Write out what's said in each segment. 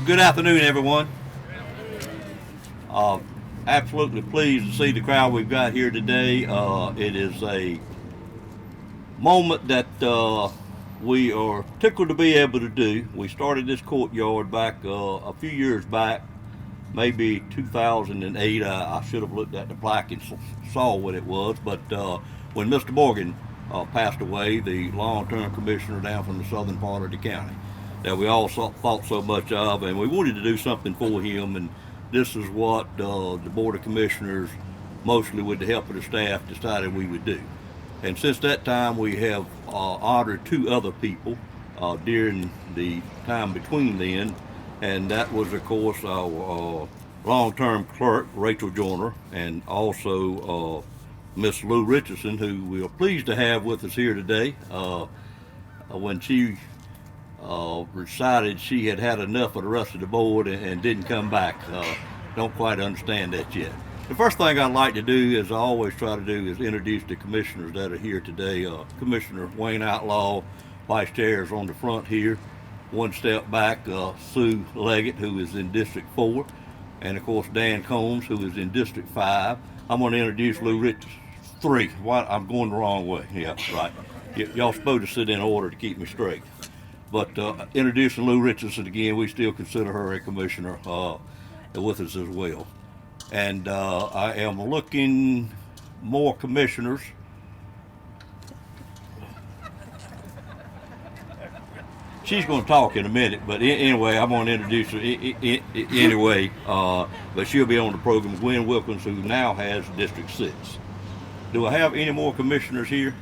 Good afternoon, everyone. Absolutely pleased to see the crowd we've got here today. It is a moment that we are tickled to be able to do. We started this courtyard back a few years back, maybe 2008. I should have looked at the plaque and saw what it was, but when Mr. Morgan passed away, the long-term commissioner down from the southern part of the county that we all thought so much of, and we wanted to do something for him, and this is what the Board of Commissioners, mostly with the help of the staff, decided we would do. And since that time, we have honored two other people during the time between then, and that was, of course, our long-term clerk, Rachel Joyner, and also Miss Lou Richardson, who we are pleased to have with us here today. When she decided she had had enough of the rest of the board and didn't come back. Don't quite understand that yet. The first thing I'd like to do, as I always try to do, is introduce the commissioners that are here today. Commissioner Wayne Outlaw, Vice Chair, is on the front here. One step back, Sue Leggett, who is in District 4, and of course Dan Combs, who is in District 5. I'm going to introduce Lou Richardson. 3. What? I'm going the wrong way. Yeah, right. Y'all supposed to sit in order to keep me straight. But introducing Lou Richardson again, we still consider her a commissioner with us as well. And I am looking more commissioners. She's going to talk in a minute, but anyway, I'm going to introduce her anyway. But she'll be on the program. Gwen Wilkins, who now has District 6. Do I have any more commissioners here?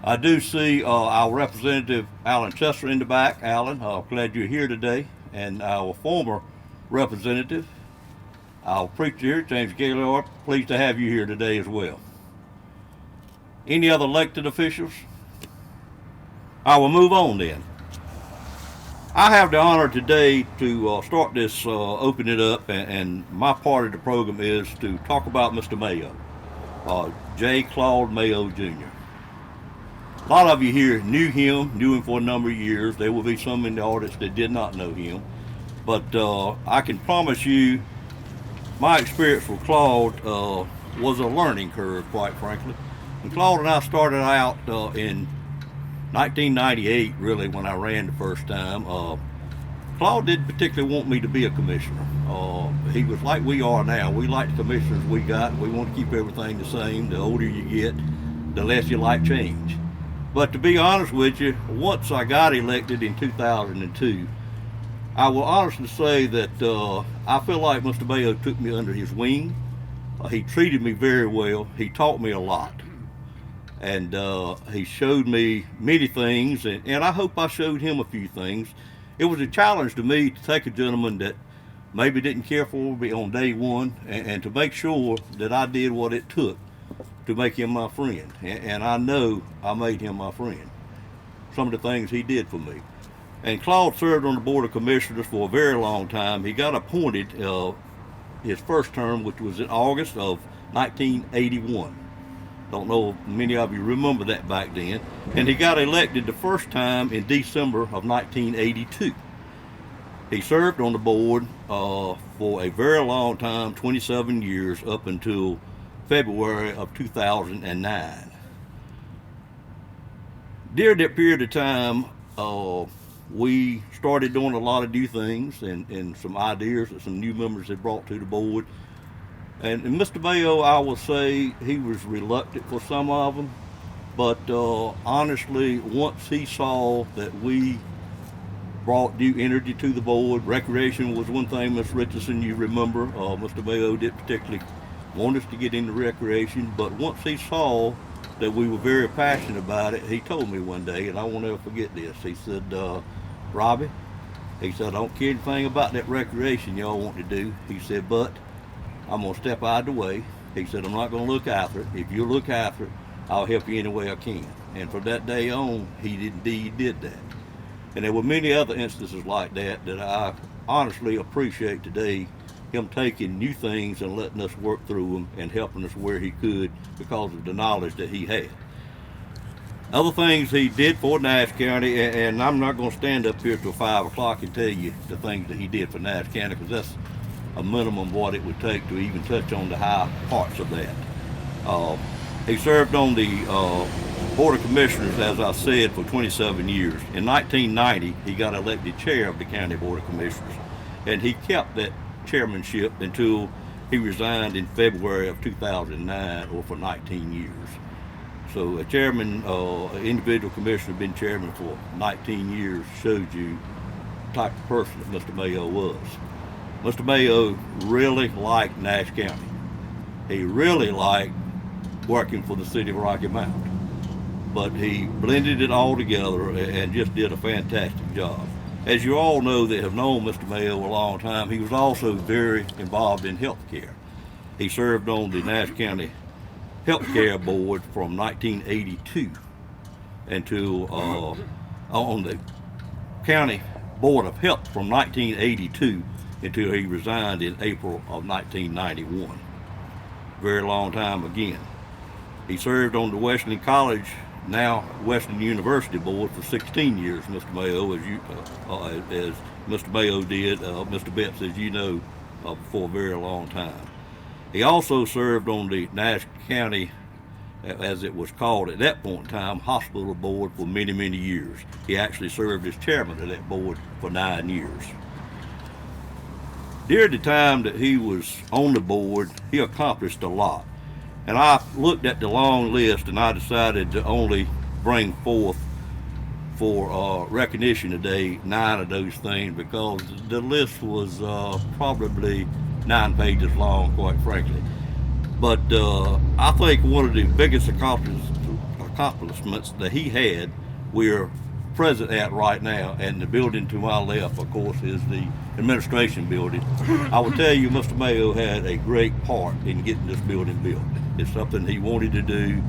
I do see our representative, Alan Chester, in the back. Alan, glad you're here today. And our former representative, our preacher here, James Gaylord, pleased to have you here today as well. Any other elected officials? I will move on then. I have the honor today to start this, open it up, and my part of the program is to talk about Mr. Mayo, J. Claude Mayo Jr. A lot of you here knew him for a number of years. There will be some in the audience that did not know him. But I can promise you, my experience with Claude was a learning curve, quite frankly. And Claude and I started out in 1998, really, when I ran the first time. Claude didn't particularly want me to be a commissioner. He was like we are now. We like the commissioners we got. We want to keep everything the same. The older you get, the less you like change. But to be honest with you, once I got elected in 2002, I will honestly say that I feel like Mr. Mayo took me under his wing. He treated me very well. He taught me a lot. And he showed me many things, and I hope I showed him a few things. It was a challenge to me to take a gentleman that maybe didn't care for me on day one and to make sure that I did what it took to make him my friend. And I know I made him my friend. Some of the things he did for me. And Claude served on the Board of Commissioners for a very long time. He got appointed his first term, which was in August of 1981. Don't know if many of you remember that back then. And he got elected the first time in December of 1982. He served on the board for a very long time, 27 years, up until February of 2009. During that period of time, we started doing a lot of new things and some ideas that some new members had brought to the board. And Mr. Mayo, I will say, he was reluctant for some of them, but honestly, once he saw that we brought new energy to the board, recreation was one thing, Ms. Richardson, you remember, Mr. Mayo did particularly want us to get into recreation, but once he saw that we were very passionate about it, he told me one day, and I won't ever forget this, he said, Robbie, he said, I don't care anything about that recreation y'all want to do. He said, but I'm going to step out of the way. He said, I'm not going to look after it. If you look after it, I'll help you any way I can. And from that day on, he indeed did that. And there were many other instances like that that I honestly appreciate today, him taking new things and letting us work through them and helping us where he could because of the knowledge that he had. Other things he did for Nash County, and I'm not going to stand up here till 5 o'clock and tell you the things that he did for Nash County, because that's a minimum what it would take to even touch on the high parts of that. He served on the Board of Commissioners, as I said, for 27 years. In 1990, he got elected chair of the County Board of Commissioners, and he kept that chairmanship until he resigned in February of 2009, or for 19 years. So a chairman, individual commissioner, been chairman for 19 years, shows you the type of person that Mr. Mayo was. Mr. Mayo really liked Nash County. He really liked working for the city of Rocky Mount. But he blended it all together and just did a fantastic job. As you all know that have known Mr. Mayo a long time, he was also very involved in health care. He served on the Nash County Health Care Board from 1982 until on the County Board of Health from 1982 until he resigned in April of 1991. Very long time again. He served on the Western College, now Western University Board for 16 years, Mr. Mayo, as Mr. Mayo did, Mr. Betts, as you know, for a very long time. He also served on the Nash County, as it was called at that point in time, Hospital Board for many, many years. He actually served as chairman of that board for 9 years. During the time that he was on the board, he accomplished a lot. And I looked at the long list and I decided to only bring forth for recognition today 9 of those things, because the list was probably 9 pages long, quite frankly. But I think one of the biggest accomplishments that he had, we're present at right now, and the building to my left, of course, is the administration building. I will tell you, Mr. Mayo had a great part in getting this building built. It's something he wanted to do.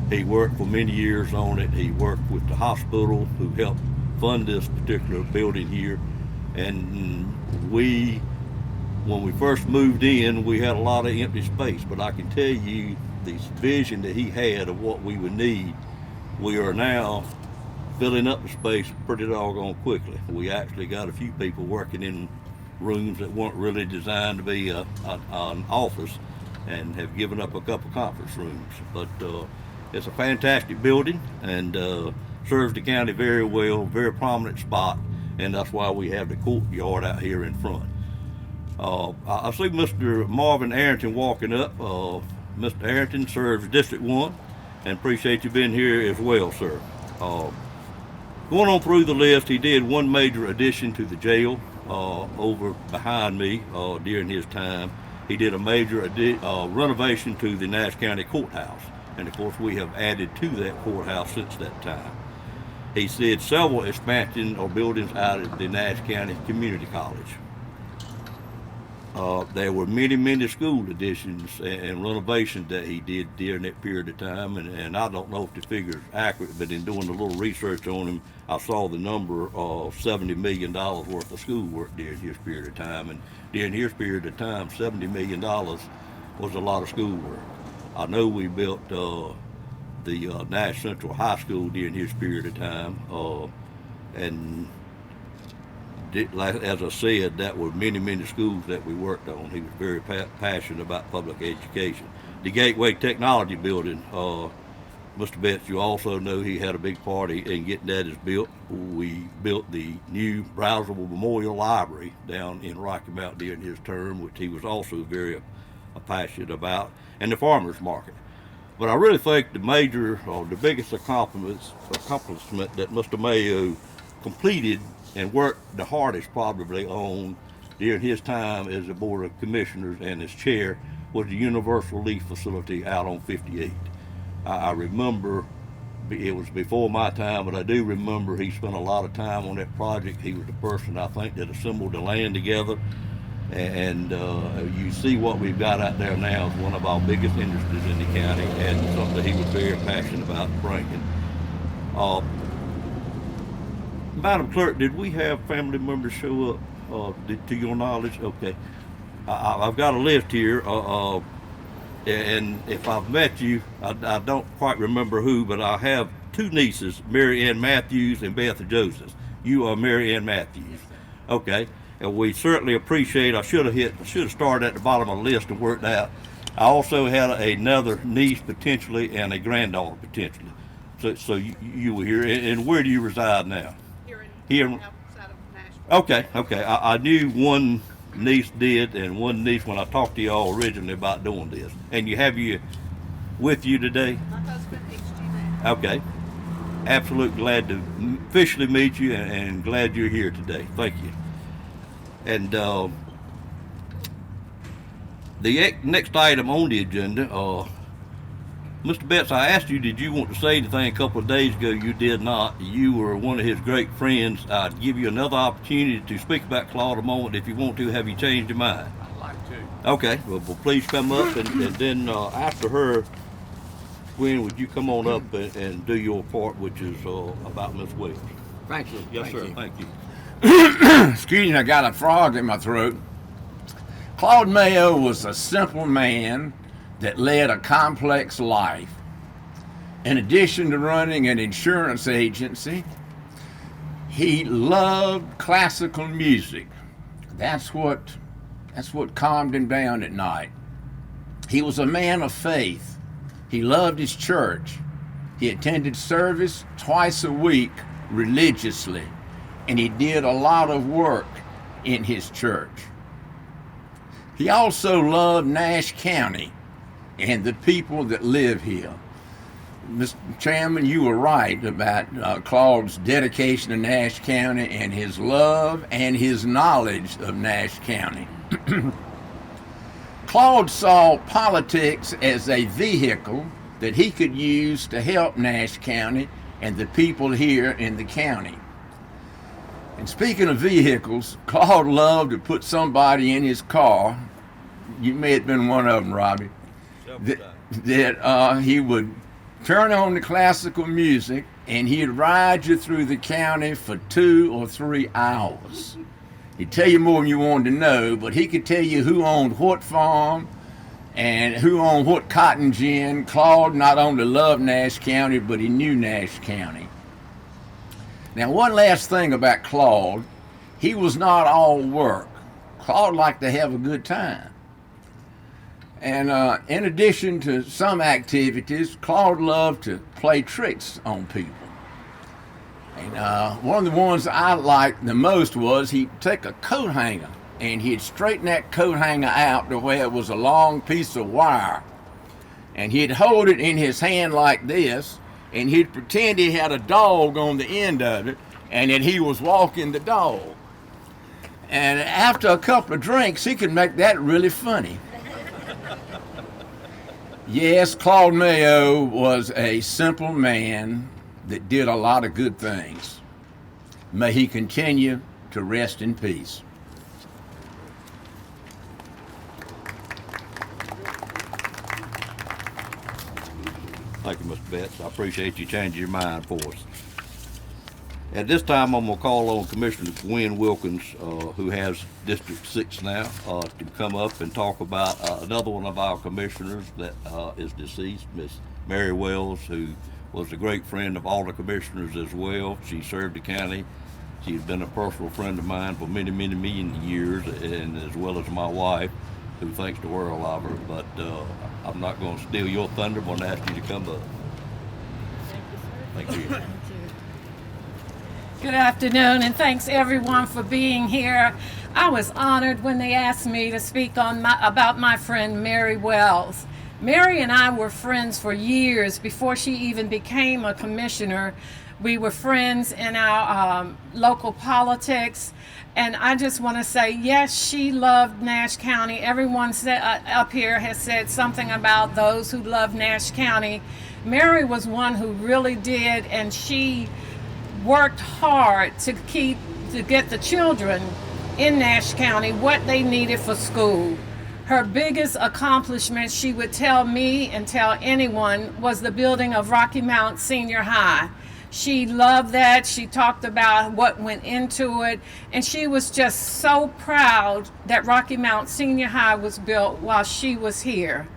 He worked for many years on it. He worked with the hospital, who helped fund this particular building here. And when we first moved in, we had a lot of empty space, but I can tell you this vision that he had of what we would need, we are now filling up the space pretty doggone quickly. We actually got a few people working in rooms that weren't really designed to be an office, and have given up a couple conference rooms. But it's a fantastic building, and serves the county very well, very prominent spot, and that's why we have the courtyard out here in front. I see Mr. Marvin Arrington walking up. Mr. Arrington serves District 1, and appreciate you being here as well, sir. Going on through the list, he did one major addition to the jail over behind me during his time. He did a major renovation to the Nash County Courthouse, and of course we have added to that courthouse since that time. He did several expansion or buildings out at the Nash County Community College. There were many, many school additions and renovations that he did during that period of time, and I don't know if the figure is accurate, but in doing a little research on him, I saw the number of $70 million worth of school work during his period of time, and during his period of time, $70 million was a lot of school work. I know we built the Nash Central High School during his period of time, and as I said, that were many, many schools that we worked on. He was very passionate about public education. The Gateway Technology Building, Mr. Betts, you also know he had a big part in getting that is built. We built the new browsable memorial library down in Rocky Mount during his term, which he was also very passionate about, and the farmers market. But I really think the major, or the biggest accomplishment that Mr. Mayo completed and worked the hardest probably on during his time as the Board of Commissioners and as chair was the Universal Leaf Facility out on 58. I remember, it was before my time, but I do remember he spent a lot of time on that project. He was the person, I think, that assembled the land together, and you see what we've got out there now is one of our biggest industries in the county, and something he was very passionate about bringing. Madam Clerk, did we have family members show up, to your knowledge? Okay. I've got a list here, and if I've met you, I don't quite remember who, but I have two nieces, Mary Ann Matthews and Beth Joseph. You are Mary Ann Matthews. Okay. And we certainly appreciate. I should have started at the bottom of the list and worked out. I also had another niece potentially and a granddaughter potentially. So you were here. And where do you reside now? Here outside of Nashville. Okay. I knew one niece did, and one niece when I talked to y'all originally about doing this. And you have you with you today? My husband, HG now. Okay. Absolutely glad to officially meet you, and glad you're here today. Thank you. And the next item on the agenda, Mr. Betts, I asked you, did you want to say anything a couple of days ago? You did not. You were one of his great friends. I'd give you another opportunity to speak about Claude a moment. If you want to, have you changed your mind? I'd like to. Okay, well please come up, and then after her, Gwen, would you come on up and do your part, which is about Miss Wells? Thank you. Yes, sir. Thank you. Excuse me, I got a frog in my throat. Claude Mayo was a simple man that led a complex life. In addition to running an insurance agency, he loved classical music. That's what calmed him down at night. He was a man of faith. He loved his church. He attended service twice a week religiously, and he did a lot of work in his church. He also loved Nash County and the people that live here. Mr. Chairman, you were right about Claude's dedication to Nash County and his love and his knowledge of Nash County. Claude saw politics as a vehicle that he could use to help Nash County and the people here in the county. And speaking of vehicles, Claude loved to put somebody in his car. You may have been one of them, Robbie. That he would turn on the classical music and he'd ride you through the county for 2 or 3 hours. He'd tell you more than you wanted to know, but he could tell you who owned what farm and who owned what cotton gin. Claude not only loved Nash County, but he knew Nash County. Now, one last thing about Claude, he was not all work. Claude liked to have a good time. And in addition to some activities, Claude loved to play tricks on people. And one of the ones I liked the most was he'd take a coat hanger and he'd straighten that coat hanger out to where it was a long piece of wire. And he'd hold it in his hand like this, and he'd pretend he had a dog on the end of it, and that he was walking the dog. And after a couple of drinks, he could make that really funny. Yes, Claude Mayo was a simple man that did a lot of good things. May he continue to rest in peace. Thank you, Mr. Betts. I appreciate you changing your mind for us. At this time, I'm going to call on Commissioner Gwen Wilkins, who has District 6 now, to come up and talk about another one of our commissioners that is deceased, Miss Mary Wells, who was a great friend of all the commissioners as well. She served the county. She's been a personal friend of mine for many, many, many years, and as well as my wife, who thinks the world of her. But I'm not going to steal your thunder. I'm going to ask you to come up. Thank you. Good afternoon, and thanks everyone for being here. I was honored when they asked me to speak about my friend Mary Wells. Mary and I were friends for years before she even became a commissioner. We were friends in our local politics, and I just want to say, yes, she loved Nash County. Everyone up here has said something about those who love Nash County. Mary was one who really did, and she worked hard to get the children in Nash County what they needed for school. Her biggest accomplishment, she would tell me and tell anyone, was the building of Rocky Mount Senior High. She loved that. She talked about what went into it, and she was just so proud that Rocky Mount Senior High was built while she was here.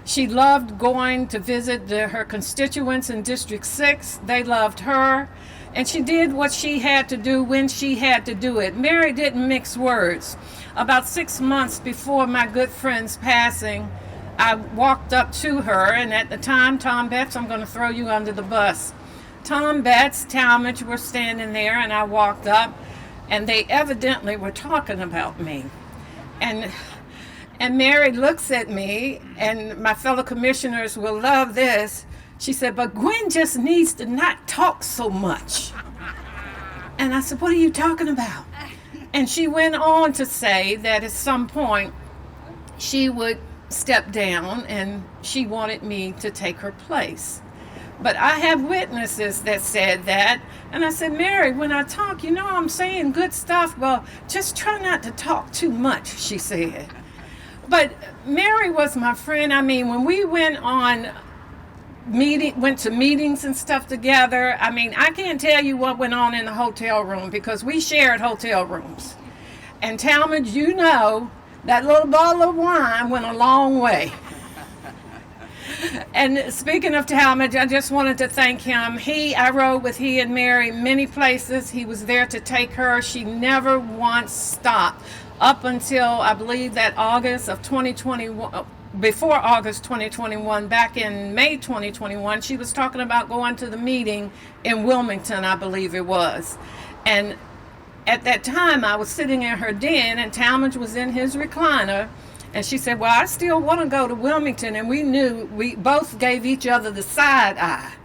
She loved going to visit her constituents in District 6. They loved her. And she did what she had to do when she had to do it. Mary didn't mix words. About 6 months before my good friend's passing, I walked up to her, and at the time, Tom Betts, I'm going to throw you under the bus. Tom Betts, Talmadge were standing there, and I walked up, and they evidently were talking about me. And Mary looks at me, and my fellow commissioners will love this. She said, but Gwen just needs to not talk so much. And I said, what are you talking about? And she went on to say that at some point she would step down and she wanted me to take her place. But I have witnesses that said that. And I said, Mary, when I talk, I'm saying good stuff. Well, just try not to talk too much, she said. But Mary was my friend. I mean, when we went to meetings and stuff together, I mean, I can't tell you what went on in the hotel room because we shared hotel rooms. And Talmadge, that little bottle of wine went a long way. And speaking of Talmadge, I just wanted to thank him. I rode with he and Mary many places. He was there to take her. She never once stopped up until I believe that August of 2021. Before August 2021, back in May 2021, she was talking about going to the meeting in Wilmington, I believe it was. And at that time, I was sitting in her den, and Talmadge was in his recliner. And she said, well, I still want to go to Wilmington. And we both gave each other the side eye.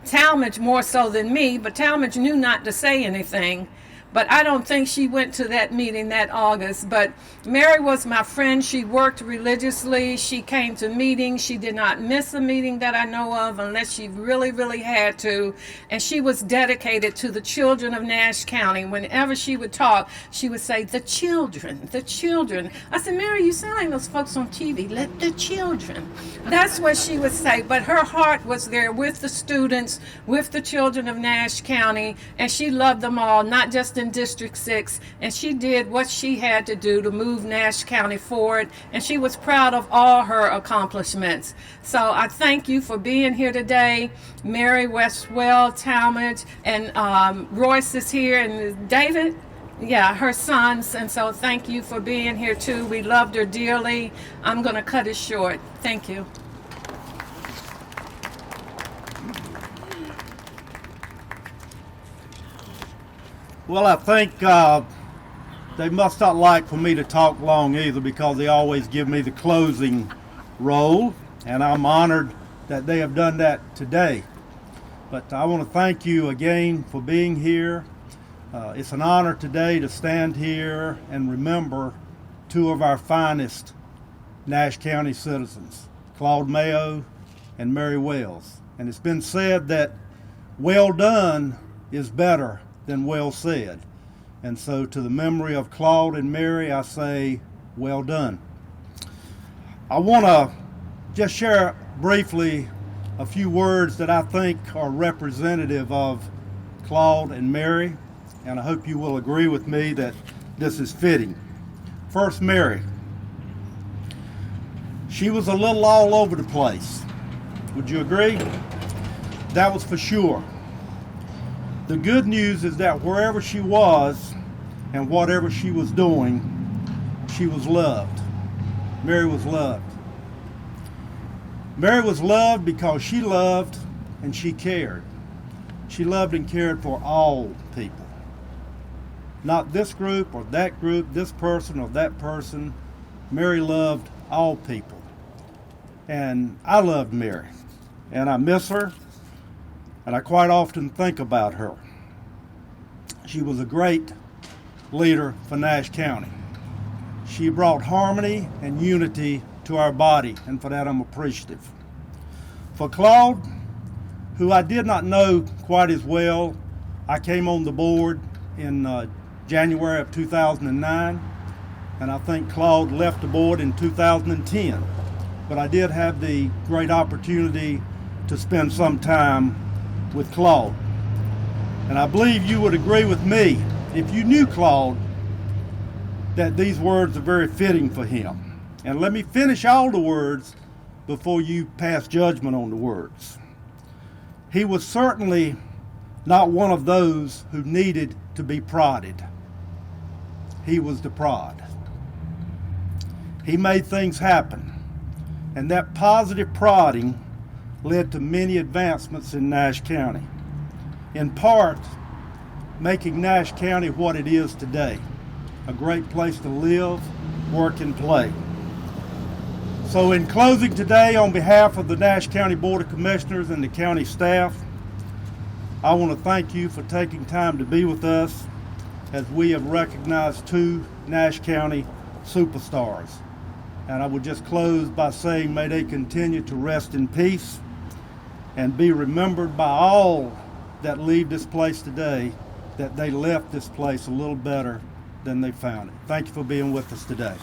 Talmadge more so than me, but Talmadge knew not to say anything. But I don't think she went to that meeting that August. But Mary was my friend. She worked religiously. She came to meetings. She did not miss a meeting that I know of unless she really, really had to. And she was dedicated to the children of Nash County. Whenever she would talk, she would say, the children, the children. I said, Mary, you sound like those folks on TV. Let the children. That's what she would say. But her heart was there with the students, with the children of Nash County. And she loved them all, not just in District 6, and she did what she had to do to move Nash County forward, and she was proud of all her accomplishments. So I thank you for being here today. Mary Westwell, Talmadge, and Royce is here, and David, her sons, and so thank you for being here too. We loved her dearly. I'm going to cut it short. Thank you. Well, I think they must not like for me to talk long either because they always give me the closing role, and I'm honored that they have done that today. But I want to thank you again for being here. It's an honor today to stand here and remember two of our finest Nash County citizens, Claude Mayo and Mary Wells. And it's been said that well done is better than well said. And so to the memory of Claude and Mary, I say, well done. I want to just share briefly a few words that I think are representative of Claude and Mary, and I hope you will agree with me that this is fitting. First, Mary. She was a little all over the place. Would you agree? That was for sure. The good news is that wherever she was and whatever she was doing, she was loved. Mary was loved. Mary was loved because she loved and she cared. She loved and cared for all people. Not this group or that group, this person or that person. Mary loved all people. And I loved Mary. And I miss her. And I quite often think about her. She was a great leader for Nash County. She brought harmony and unity to our body, and for that I'm appreciative. For Claude, who I did not know quite as well, I came on the board in January of 2009, and I think Claude left the board in 2010. But I did have the great opportunity to spend some time with Claude. And I believe you would agree with me, if you knew Claude, that these words are very fitting for him. And let me finish all the words before you pass judgment on the words. He was certainly not one of those who needed to be prodded. He was the prod. He made things happen, and that positive prodding led to many advancements in Nash County, in part making Nash County what it is today, a great place to live, work, and play. So in closing today, on behalf of the Nash County Board of Commissioners and the county staff, I want to thank you for taking time to be with us as we have recognized two Nash County superstars. And I would just close by saying, may they continue to rest in peace and be remembered by all that leave this place today, that they left this place a little better than they found it. Thank you for being with us today.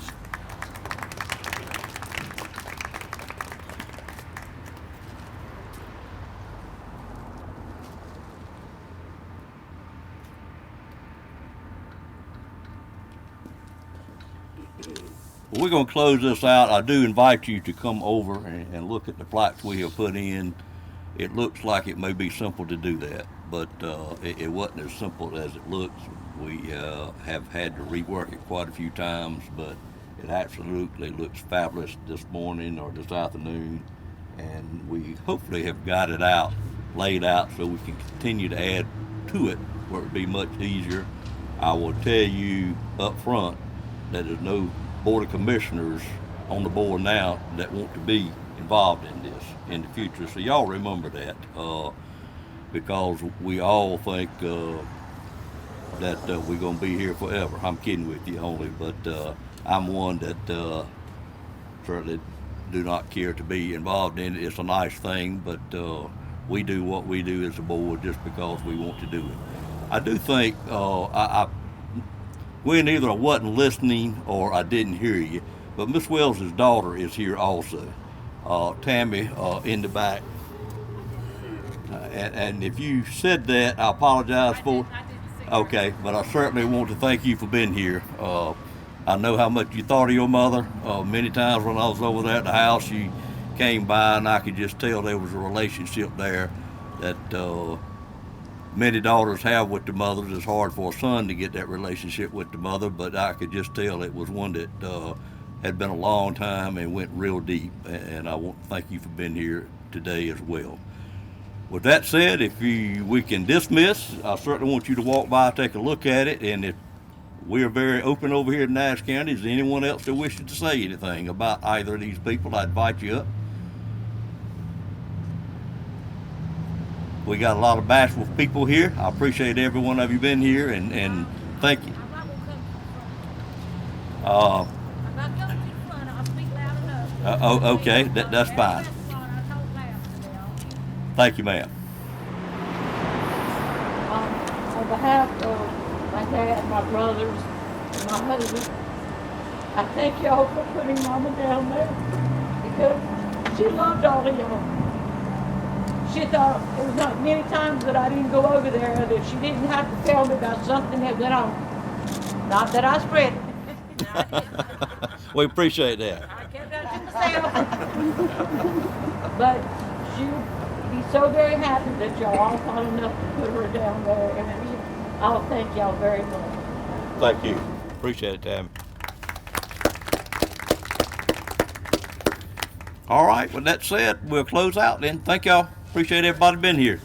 We're going to close this out. I do invite you to come over and look at the plaques we have put in. It looks like it may be simple to do that, but it wasn't as simple as it looks. We have had to rework it quite a few times, but it absolutely looks fabulous this morning or this afternoon, and we hopefully have got it out, laid out, so we can continue to add to it where it would be much easier. I will tell you up front that there's no Board of Commissioners on the board now that want to be involved in this in the future. So y'all remember that, because we all think that we're going to be here forever. I'm kidding with you only, but I'm one that certainly do not care to be involved in it. It's a nice thing, but we do what we do as a board just because we want to do it. I do think when either I wasn't listening or I didn't hear you, but Miss Wells' daughter is here also, Tammy in the back. And if you said that, I apologize for it. Okay, but I certainly want to thank you for being here. I know how much you thought of your mother. Many times when I was over there at the house, she came by and I could just tell there was a relationship there that many daughters have with the mothers. It's hard for a son to get that relationship with the mother, but I could just tell it was one that had been a long time and went real deep. And I want to thank you for being here today as well. With that said, we can dismiss. I certainly want you to walk by, take a look at it, and if we're very open over here in Nash County, is there anyone else that wishes to say anything about either of these people? I invite you up. We got a lot of bashful people here. I appreciate every one of you been here, and thank you. I'm not going to the front. I'll speak loud enough. Okay, that's fine. Thank you, ma'am. On behalf of my dad, my brothers, and my husband, I thank y'all for putting Mama down there because she loved all of y'all. She thought there was not many times that I didn't go over there that she didn't have to tell me about something that went on. Not that I spread it. We appreciate that. I kept that to myself. But she would be so very happy that y'all all thought enough to put her down there. And I'll thank y'all very much. Thank you. Appreciate it, Tammy. All right, with that said, we'll close out then. Thank y'all. Appreciate everybody being here.